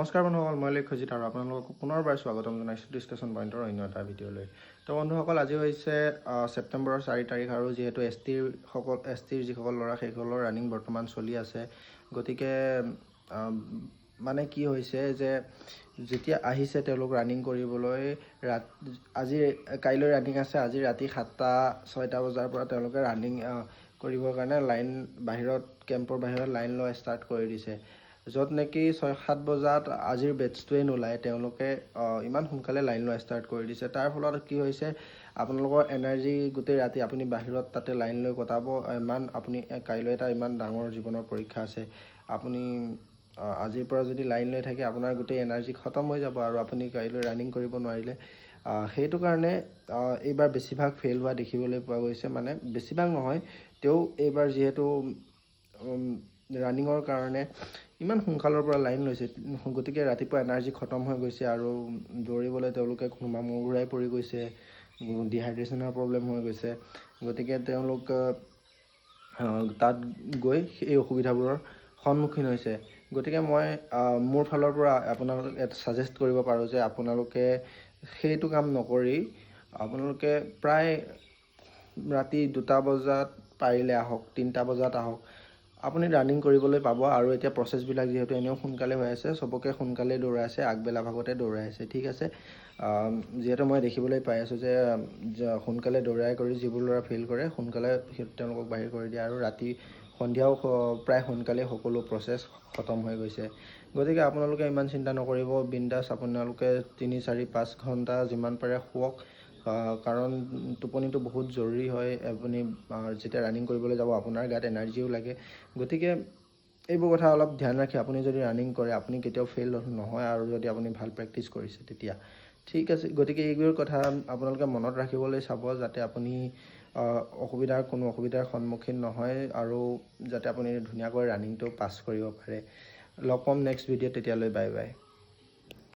নমস্কাৰ বন্ধুসকল, মই লক্ষ্যজিত আৰু আপোনালোকক পুনৰবাৰ স্বাগতম জনাইছোঁ ডিছকাশ্যন পইণ্টৰ অন্য এটা ভিডিঅ'লৈ। তো বন্ধুসকল, আজি হৈছে ছেপ্টেম্বৰৰ 4 তাৰিখ আৰু যিহেতু এছ টিৰ যিসকল ল'ৰা সেইসকলৰ ৰানিং বৰ্তমান চলি আছে। গতিকে মানে কি হৈছে যে যেতিয়া আহিছে তেওঁলোক ৰানিং কৰিবলৈ, কাইলৈ ৰানিং আছে। আজি ৰাতি 7-6 বজাৰ পৰা তেওঁলোকে ৰানিং কৰিবৰ কাৰণে কেম্পৰ বাহিৰত লাইন লোৱা ষ্টাৰ্ট কৰি দিছে। য'ত নেকি 6-7 বজাত আজিৰ বেটছটোৱে নোলায়, তেওঁলোকে ইমান সোনকালে লাইন লোৱা ষ্টাৰ্ট কৰি দিছে। তাৰ ফলত কি হৈছে, আপোনালোকৰ এনাৰ্জি গোটেই ৰাতি আপুনি বাহিৰত তাতে লাইন লৈ কটাব। আপুনি কাইলৈ এটা ইমান ডাঙৰ জীৱনৰ পৰীক্ষা আছে। আপুনি আজিৰ পৰা যদি লাইন লৈ থাকে, আপোনাৰ গোটেই এনাৰ্জি খতম হৈ যাব আৰু আপুনি কাইলৈ ৰানিং কৰিব নোৱাৰিলে। সেইটো কাৰণে এইবাৰ বেছিভাগ ফেইল হোৱা দেখিবলৈ পোৱা গৈছে। মানে বেছিভাগ নহয়, এইবাৰ যিহেতু ৰানিঙৰ কাৰণে ইমান সোনকালৰ পৰা লাইন লৈছে, গতিকে ৰাতিপুৱা এনাৰ্জি খতম হৈ গৈছে আৰু দৌৰিবলৈ তেওঁলোকে কোনোবা মূৰ ঘূৰাই পৰি গৈছে, ডিহাইড্ৰেশ্যনৰ প্ৰব্লেম হৈ গৈছে। গতিকে তেওঁলোক তাত গৈ এই অসুবিধাবোৰৰ সন্মুখীন হৈছে। গতিকে মই মোৰ ফালৰ পৰা আপোনালোকক এটা ছাজেষ্ট কৰিব পাৰোঁ যে আপোনালোকে সেইটো কাম নকৰি আপোনালোকে প্ৰায় ৰাতি 2টা বজাত পাৰিলে আহক, 3টা বজাত আহক, আপুনি ৰানিং কৰিবলৈ পাব। আৰু এতিয়া প্ৰচেছবিলাক যিহেতু এনেও সোনকালে হৈ আছে, চবকে সোনকালে দৌৰাই আছে, আগবেলা ভাগতে দৌৰাই আছে, ঠিক আছে। যিহেতু মই দেখিবলৈ পাই আছোঁ যে সোনকালে দৌৰাই কৰি যিবোৰ ল'ৰা ফেইল কৰে, সোনকালে তেওঁলোকক বাহিৰ কৰি দিয়ে আৰু সন্ধিয়াও প্ৰায় সোনকালে সকলো প্ৰচেছ খতম হৈ গৈছে। গতিকে আপোনালোকে ইমান চিন্তা নকৰিব, বিন্দাছ আপোনালোকে 3-4-5 ঘণ্টা যিমান পাৰে শুৱক, কাৰণ টোপনিটো বহুত জৰুৰী হয়। আপুনি যেতিয়া ৰানিং কৰিবলৈ যাব, আপোনাৰ গাত এনাৰ্জিও লাগে। গতিকে এইবোৰ কথা অলপ ধ্যান ৰাখি আপুনি যদি ৰানিং কৰে, আপুনি কেতিয়াও ফেইল নহয়। আৰু যদি আপুনি ভাল প্ৰেক্টিছ কৰিছে তেতিয়া ঠিক আছে। গতিকে এইবোৰ কথা আপোনালোকে মনত ৰাখিবলৈ চাব, যাতে আপুনি কোনো অসুবিধাৰ সন্মুখীন নহয় আৰু যাতে আপুনি ধুনীয়াকৈ ৰানিংটো পাছ কৰিব পাৰে। লগ পাম নেক্সট ভিডিঅ'ত, তেতিয়ালৈ বাই বাই।